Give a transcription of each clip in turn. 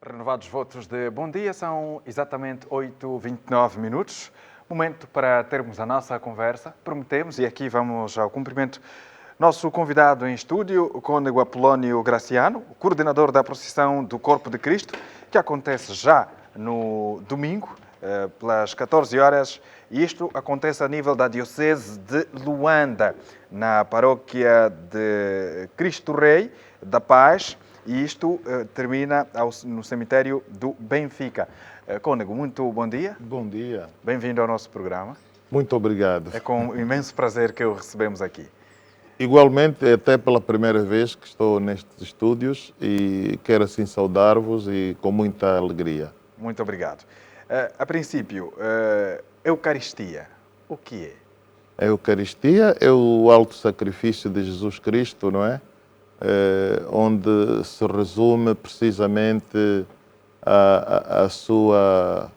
Renovados votos de bom dia, são exatamente 8h29 minutos. Momento para termos a nossa conversa. Prometemos, e aqui vamos ao cumprimento, nosso convidado em estúdio, o cônego Apolónio Graciano, o coordenador da procissão do Corpo de Cristo, que acontece já no domingo, pelas 14 horas, e isto acontece a nível da Diocese de Luanda, na paróquia de Cristo Rei da Paz, e isto termina no cemitério do Benfica. Cônego, muito bom dia. Bom dia. Bem-vindo ao nosso programa. Muito obrigado. É com imenso prazer que o recebemos aqui. Igualmente, é até pela primeira vez que estou nestes estúdios e quero assim saudar-vos e com muita alegria. Muito obrigado. A princípio, Eucaristia, o que é? A Eucaristia é o alto sacrifício de Jesus Cristo, não é? Onde se resume precisamente a sua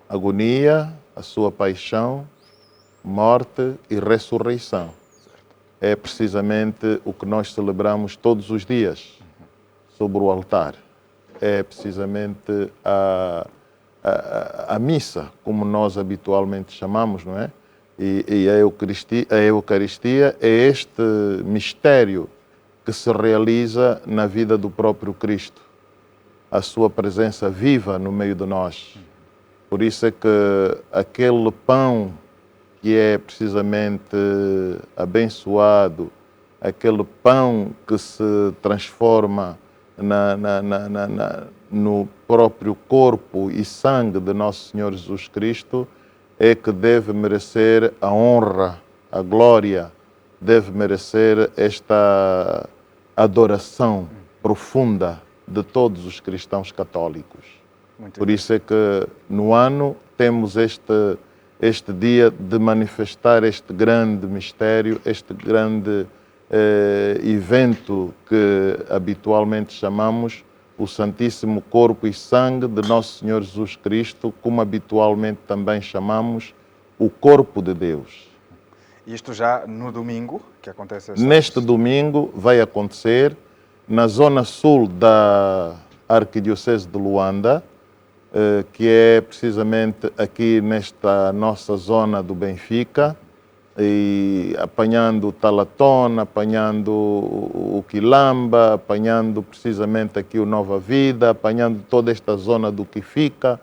agonia, a sua paixão, morte e ressurreição. É precisamente o que nós celebramos todos os dias sobre o altar. É precisamente a missa, como nós habitualmente chamamos, não é? E a Eucaristia é este mistério que se realiza na vida do próprio Cristo. A sua presença viva no meio de nós. Por isso é que aquele pão que é precisamente abençoado, aquele pão que se transforma no próprio corpo e sangue de Nosso Senhor Jesus Cristo, é que deve merecer a honra, a glória, deve merecer esta adoração profunda de todos os cristãos católicos. Por isso é que no ano temos este dia de manifestar este grande mistério, este grande evento que habitualmente chamamos o Santíssimo Corpo e Sangue de Nosso Senhor Jesus Cristo, como habitualmente também chamamos o Corpo de Deus. Isto já no domingo, que acontece Neste domingo vai acontecer na zona sul da Arquidiocese de Luanda, que é precisamente aqui nesta nossa zona do Benfica, e apanhando o Talatona, apanhando o Quilamba, apanhando precisamente aqui o Nova Vida, apanhando toda esta zona do Quifica.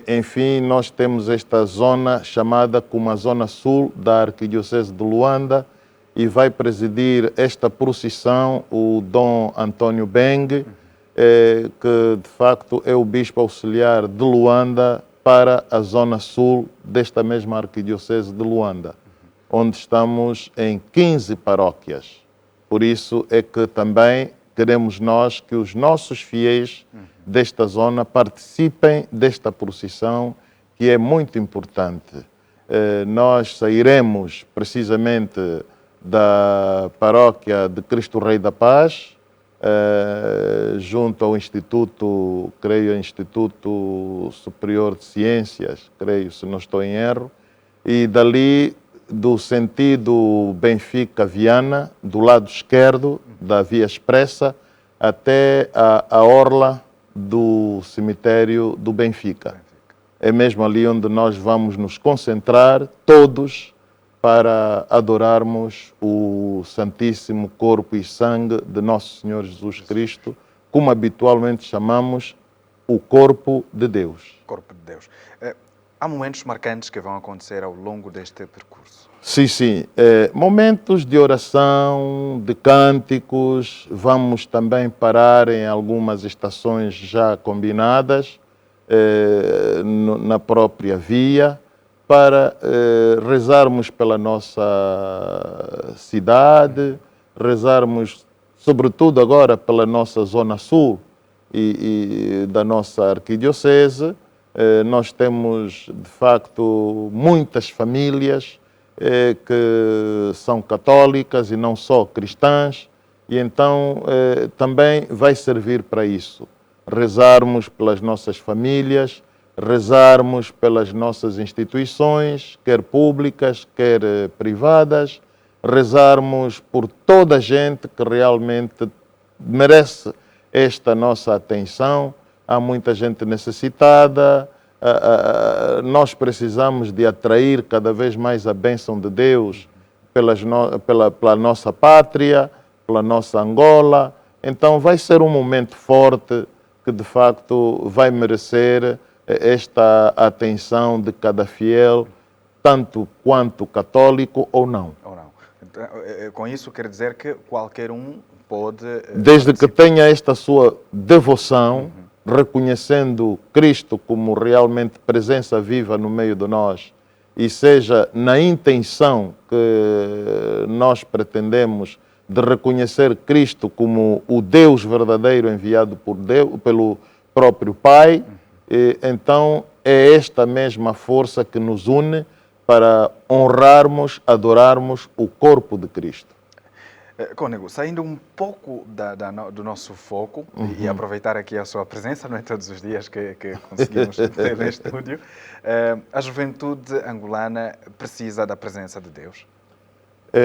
Enfim, nós temos esta zona chamada como a Zona Sul da Arquidiocese de Luanda, e vai presidir esta procissão o Dom Antônio Beng, que de facto é o Bispo Auxiliar de Luanda para a Zona Sul desta mesma Arquidiocese de Luanda, onde estamos em 15 paróquias. Por isso é que também queremos nós que os nossos fiéis desta zona participem desta procissão, que é muito importante. Nós sairemos precisamente da paróquia de Cristo Rei da Paz, junto ao Instituto, creio, Instituto Superior de Ciências, creio, se não estou em erro, e dali do sentido Benfica-Viana, do lado esquerdo da Via Expressa, até a orla do cemitério do Benfica. É mesmo ali onde nós vamos nos concentrar, todos, para adorarmos o Santíssimo Corpo e Sangue de Nosso Senhor Jesus Cristo, como habitualmente chamamos o Corpo de Deus. Corpo de Deus. Há momentos marcantes que vão acontecer ao longo deste percurso. Sim. Momentos de oração, de cânticos. Vamos também parar em algumas estações já combinadas na própria via, para rezarmos pela nossa cidade, rezarmos sobretudo agora pela nossa Zona Sul e da nossa Arquidiocese. Nós temos, de facto, muitas famílias que são católicas e não só cristãs, e então também vai servir para isso. Rezarmos pelas nossas famílias, rezarmos pelas nossas instituições, quer públicas, quer privadas, rezarmos por toda a gente que realmente merece esta nossa atenção. Há muita gente necessitada, nós precisamos de atrair cada vez mais a bênção de Deus pela nossa pátria, pela nossa Angola. Então vai ser um momento forte que de facto vai merecer esta atenção de cada fiel, tanto quanto católico ou não. Então, com isso quer dizer que qualquer um pode... Desde que tenha esta sua devoção, reconhecendo Cristo como realmente presença viva no meio de nós, e seja na intenção que nós pretendemos de reconhecer Cristo como o Deus verdadeiro enviado por Deus, pelo próprio Pai, então é esta mesma força que nos une para honrarmos, adorarmos o corpo de Cristo. Cônego, saindo um pouco do nosso foco e aproveitar aqui a sua presença, não é todos os dias que conseguimos ter no estúdio, a juventude angolana precisa da presença de Deus?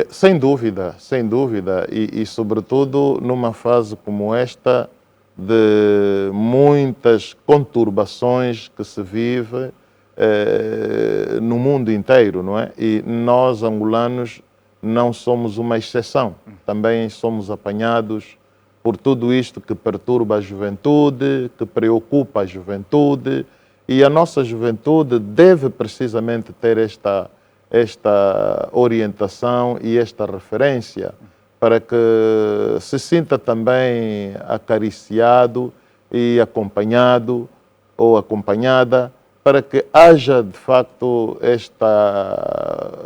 Sem dúvida, sem dúvida, e sobretudo numa fase como esta de muitas conturbações que se vive no mundo inteiro, não é? E nós, angolanos, não somos uma exceção. Também somos apanhados por tudo isto que perturba a juventude, que preocupa a juventude, e a nossa juventude deve precisamente ter esta orientação e esta referência para que se sinta também acariciado e acompanhado ou acompanhada, para que haja de facto esta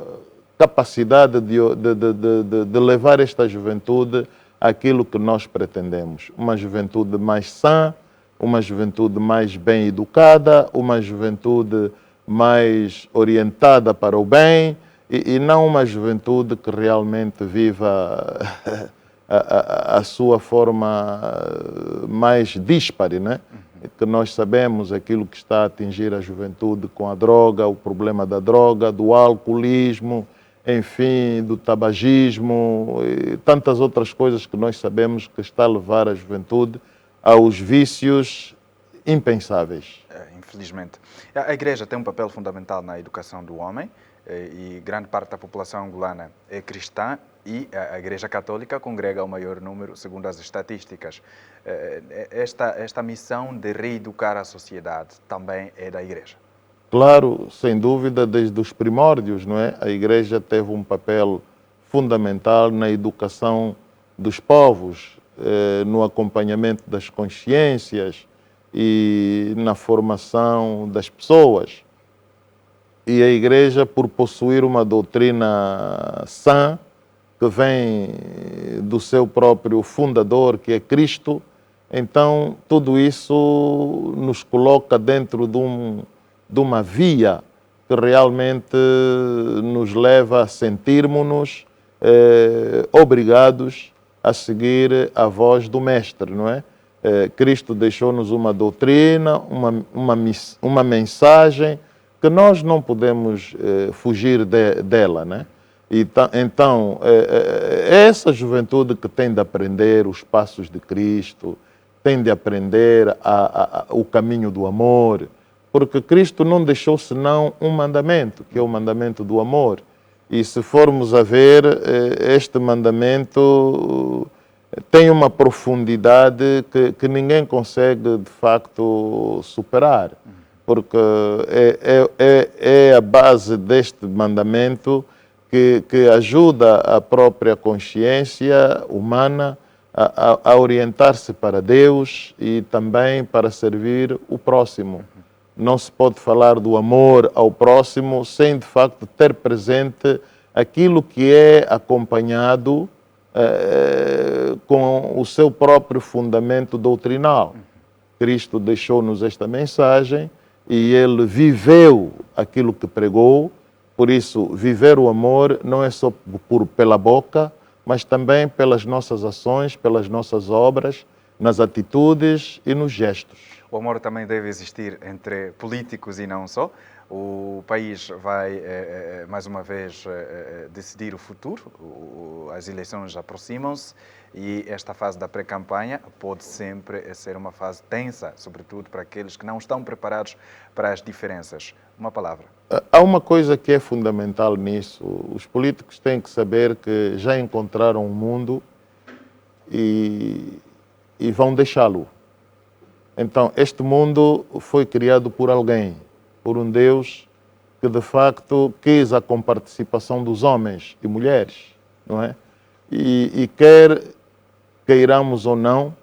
capacidade de levar esta juventude àquilo que nós pretendemos. Uma juventude mais sã, uma juventude mais bem educada, uma juventude mais orientada para o bem, e não uma juventude que realmente viva a sua forma mais díspare, né? Que nós sabemos aquilo que está a atingir a juventude com a droga, o problema da droga, do alcoolismo, enfim, do tabagismo e tantas outras coisas que nós sabemos que está a levar a juventude aos vícios impensáveis. Infelizmente. A Igreja tem um papel fundamental na educação do homem e grande parte da população angolana é cristã e a Igreja Católica congrega o maior número, segundo as estatísticas. Esta missão de reeducar a sociedade também é da Igreja? Claro, sem dúvida, desde os primórdios, não é? A Igreja teve um papel fundamental na educação dos povos, no acompanhamento das consciências e na formação das pessoas. E a Igreja, por possuir uma doutrina sã, que vem do seu próprio fundador, que é Cristo, então tudo isso nos coloca dentro de uma via que realmente nos leva a sentirmos-nos obrigados a seguir a voz do Mestre, não é? Cristo deixou-nos uma doutrina, uma mensagem que nós não podemos fugir dela, né? Então, é essa juventude que tem de aprender os passos de Cristo, tem de aprender o caminho do amor, porque Cristo não deixou senão um mandamento, que é o mandamento do amor. E se formos a ver, este mandamento tem uma profundidade que ninguém consegue, de facto, superar, porque é a base deste mandamento que ajuda a própria consciência humana a orientar-se para Deus e também para servir o próximo. Não se pode falar do amor ao próximo sem, de facto, ter presente aquilo que é acompanhado com o seu próprio fundamento doutrinal. Cristo deixou-nos esta mensagem e ele viveu aquilo que pregou. Por isso, viver o amor não é só pela boca, mas também pelas nossas ações, pelas nossas obras, nas atitudes e nos gestos. O amor também deve existir entre políticos e não só. O país vai, mais uma vez, decidir o futuro. As eleições aproximam-se e esta fase da pré-campanha pode sempre ser uma fase tensa, sobretudo para aqueles que não estão preparados para as diferenças. Uma palavra. Há uma coisa que é fundamental nisso. Os políticos têm que saber que já encontraram um mundo e vão deixá-lo. Então, este mundo foi criado por alguém, por um Deus que de facto quis a comparticipação dos homens e mulheres, não é? E quer queiramos ou não,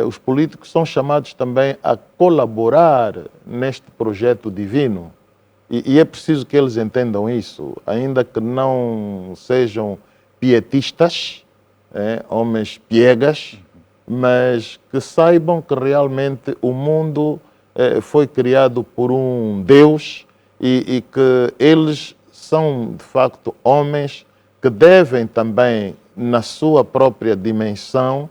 os políticos são chamados também a colaborar neste projeto divino. E é preciso que eles entendam isso, ainda que não sejam pietistas, homens piegas, mas que saibam que realmente o mundo foi criado por um Deus e que eles são, de facto, homens que devem também, na sua própria dimensão,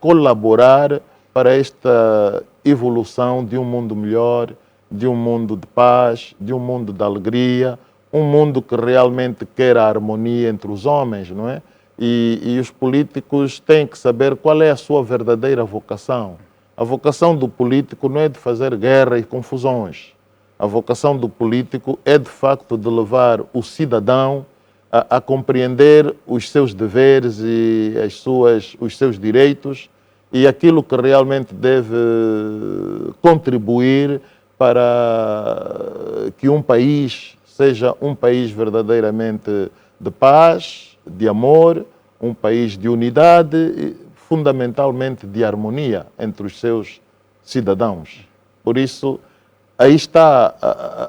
colaborar para esta evolução de um mundo melhor, de um mundo de paz, de um mundo de alegria, um mundo que realmente quer a harmonia entre os homens, não é? E os políticos têm que saber qual é a sua verdadeira vocação. A vocação do político não é de fazer guerra e confusões. A vocação do político é, de facto, de levar o cidadão a compreender os seus deveres e os seus direitos e aquilo que realmente deve contribuir para que um país seja um país verdadeiramente de paz, de amor, um país de unidade e, fundamentalmente, de harmonia entre os seus cidadãos. Por isso, aí está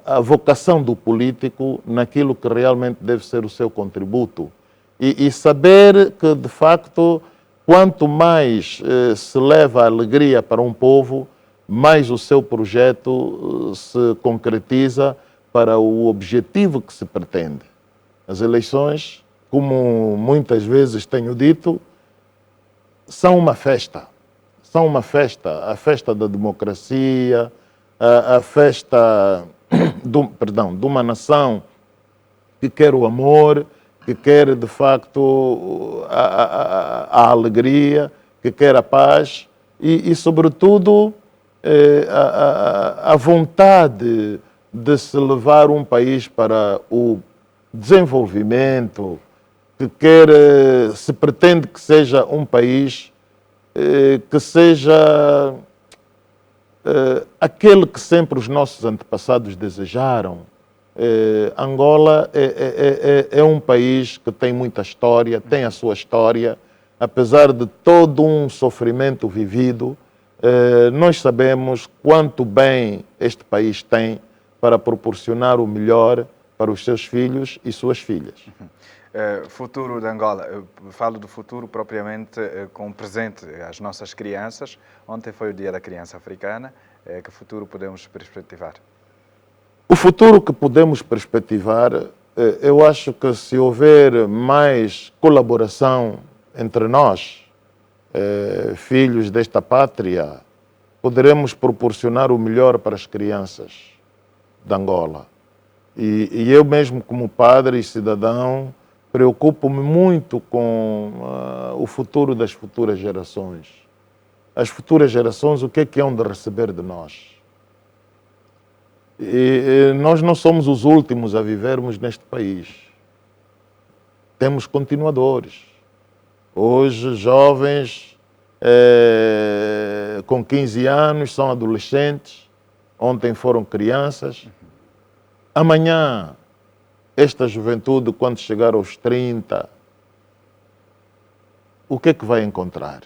a vocação do político naquilo que realmente deve ser o seu contributo. E saber que, de facto, quanto mais se leva a alegria para um povo, mais o seu projeto se concretiza para o objetivo que se pretende. As eleições, como muitas vezes tenho dito, são uma festa. São uma festa, a festa da democracia, a festa de uma nação que quer o amor, que quer de facto a alegria, que quer a paz e sobretudo, a vontade de se levar um país para o desenvolvimento, que se pretende que seja um país que seja aquele que sempre os nossos antepassados desejaram. Angola é um país que tem muita história, tem a sua história, apesar de todo um sofrimento vivido, nós sabemos quanto bem este país tem para proporcionar o melhor para os seus filhos e suas filhas. Futuro de Angola, eu falo do futuro propriamente com o presente, as nossas crianças. Ontem foi o Dia da Criança Africana. Que futuro podemos perspectivar? O futuro que podemos perspectivar, eu acho que se houver mais colaboração entre nós, filhos desta pátria, poderemos proporcionar o melhor para as crianças de Angola. E eu mesmo, como padre e cidadão, preocupo-me muito com o futuro das futuras gerações. As futuras gerações, o que hão de receber de nós? E nós não somos os últimos a vivermos neste país. Temos continuadores. Hoje, jovens com 15 anos são adolescentes, ontem foram crianças. Amanhã, esta juventude, quando chegar aos 30, o que é que vai encontrar?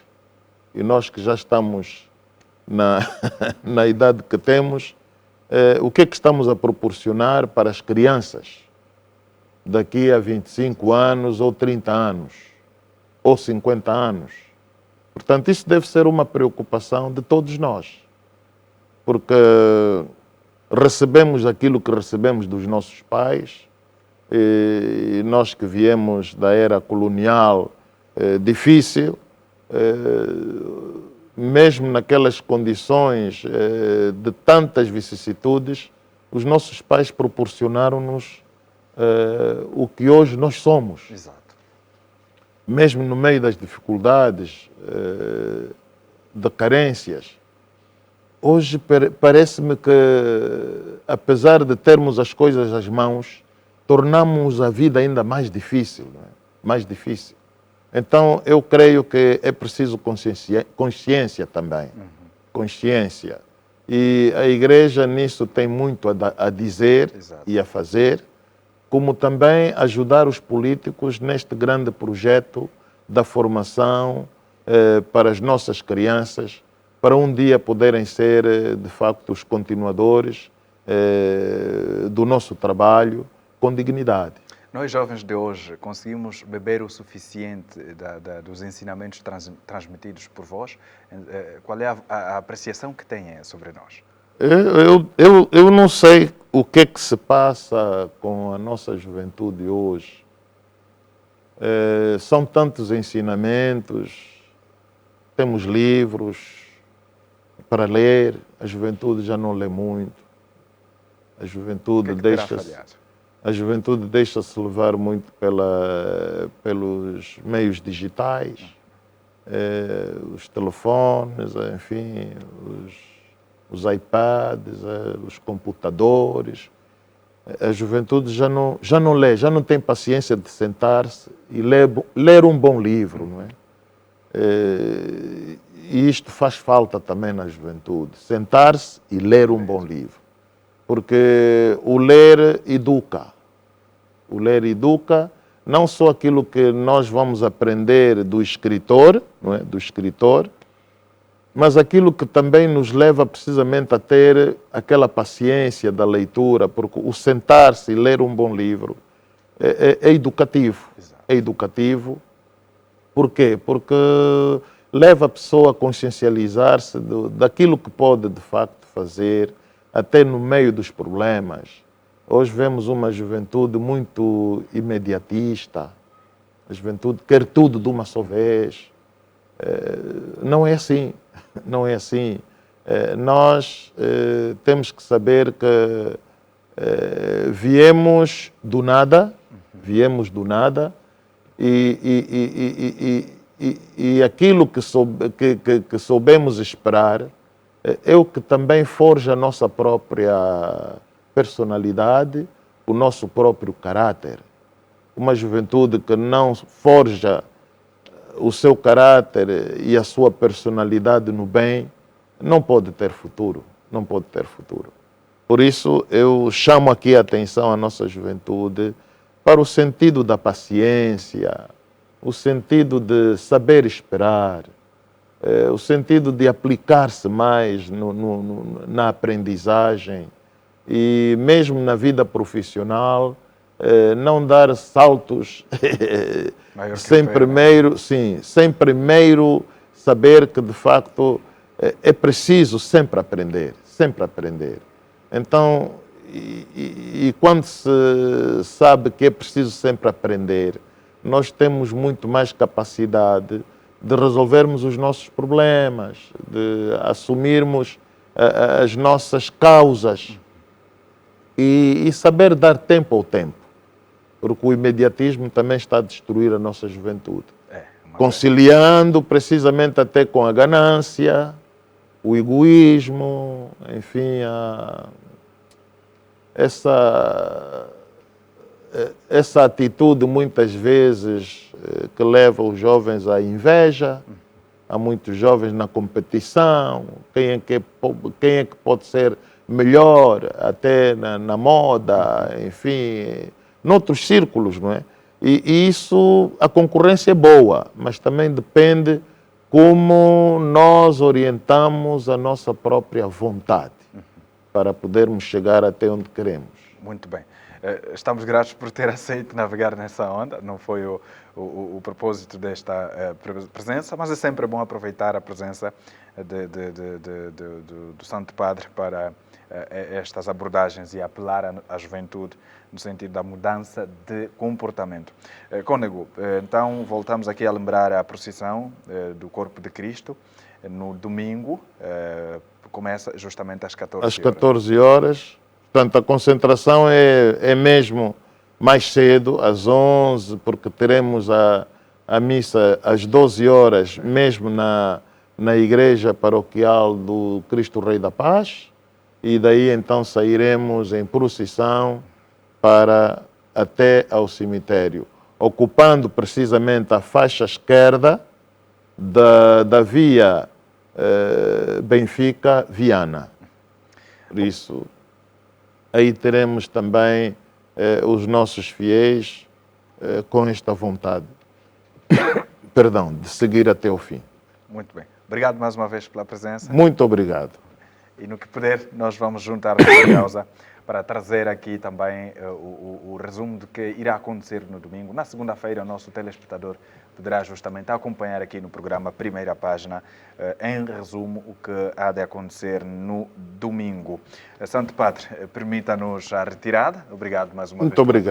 E nós que já estamos na idade que temos, o que é que estamos a proporcionar para as crianças daqui a 25 anos ou 30 anos ou 50 anos? Portanto, isso deve ser uma preocupação de todos nós, porque recebemos aquilo que recebemos dos nossos pais, e nós que viemos da era colonial difícil, mesmo naquelas condições de tantas vicissitudes, os nossos pais proporcionaram-nos o que hoje nós somos. Exato. Mesmo no meio das dificuldades, de carências. Hoje parece-me que, apesar de termos as coisas às mãos, tornamos a vida ainda mais difícil, não é? Mais difícil. Então, eu creio que é preciso consciência também. Consciência. E a Igreja nisso tem muito a dizer. Exato. E a fazer, como também ajudar os políticos neste grande projeto da formação para as nossas crianças, para um dia poderem ser, de facto, os continuadores do nosso trabalho com dignidade. Nós, jovens de hoje, conseguimos beber o suficiente dos ensinamentos transmitidos por vós? Qual é a apreciação que têm sobre nós? Eu não sei o que é que se passa com a nossa juventude hoje. São tantos ensinamentos, temos livros para ler, a juventude já não lê muito. A juventude deixa-se levar muito pelos meios digitais, os telefones, enfim, os iPads, os computadores. A juventude já não lê, já não tem paciência de sentar-se e ler um bom livro, não é? E isto faz falta também na juventude, sentar-se e ler um bom livro. Porque o ler educa. O ler educa não só aquilo que nós vamos aprender do escritor, não é? Do escritor, mas aquilo que também nos leva precisamente a ter aquela paciência da leitura, porque o sentar-se e ler um bom livro é educativo. Exato. É educativo. Por quê? Porque leva a pessoa a consciencializar-se daquilo que pode de facto fazer, até no meio dos problemas. Hoje vemos uma juventude muito imediatista, a juventude quer tudo de uma só vez. Não é assim, não é assim. Nós temos que saber que viemos do nada e aquilo que soubemos esperar é o que também forja a nossa própria personalidade, o nosso próprio caráter. Uma juventude que não forja o seu caráter e a sua personalidade no bem, não pode ter futuro, não pode ter futuro. Por isso, eu chamo aqui a atenção à nossa juventude para o sentido da paciência, o sentido de saber esperar, o sentido de aplicar-se mais na aprendizagem e mesmo na vida não dar saltos sem primeiro saber que de facto é preciso sempre aprender, sempre aprender. Então, e quando se sabe que é preciso sempre aprender, nós temos muito mais capacidade de resolvermos os nossos problemas, de assumirmos as nossas causas e saber dar tempo ao tempo, porque o imediatismo também está a destruir a nossa juventude, conciliando precisamente até com a ganância, o egoísmo, enfim, essa atitude muitas vezes que leva os jovens à inveja, há muitos jovens na competição, quem é que pode ser melhor até na moda, enfim, noutros círculos, não é? E isso, a concorrência é boa, mas também depende como nós orientamos a nossa própria vontade para podermos chegar até onde queremos. Muito bem. Estamos gratos por ter aceito navegar nessa onda. Não foi o propósito desta presença, mas é sempre bom aproveitar a presença do Santo Padre para estas abordagens e apelar à juventude no sentido da mudança de comportamento. Cônego, então voltamos aqui a lembrar a procissão do Corpo de Cristo no domingo, começa justamente às 14 horas. Às 14 horas, Portanto, a concentração é mesmo mais cedo, às 11, porque teremos a missa às 12 horas, mesmo na igreja paroquial do Cristo Rei da Paz, e daí então sairemos em procissão para até ao cemitério, ocupando precisamente a faixa esquerda da via Benfica-Viana. Por isso, aí teremos também os nossos fiéis com esta vontade, perdão, de seguir até o fim. Muito bem. Obrigado mais uma vez pela presença. Muito obrigado. E no que puder, nós vamos juntar a causa para trazer aqui também o resumo do que irá acontecer no domingo. Na segunda-feira, o nosso telespectador poderá justamente acompanhar aqui no programa Primeira Página, em resumo, o que há de acontecer no domingo. Santo Padre, permita-nos a retirada. Obrigado mais uma vez. Muito obrigado.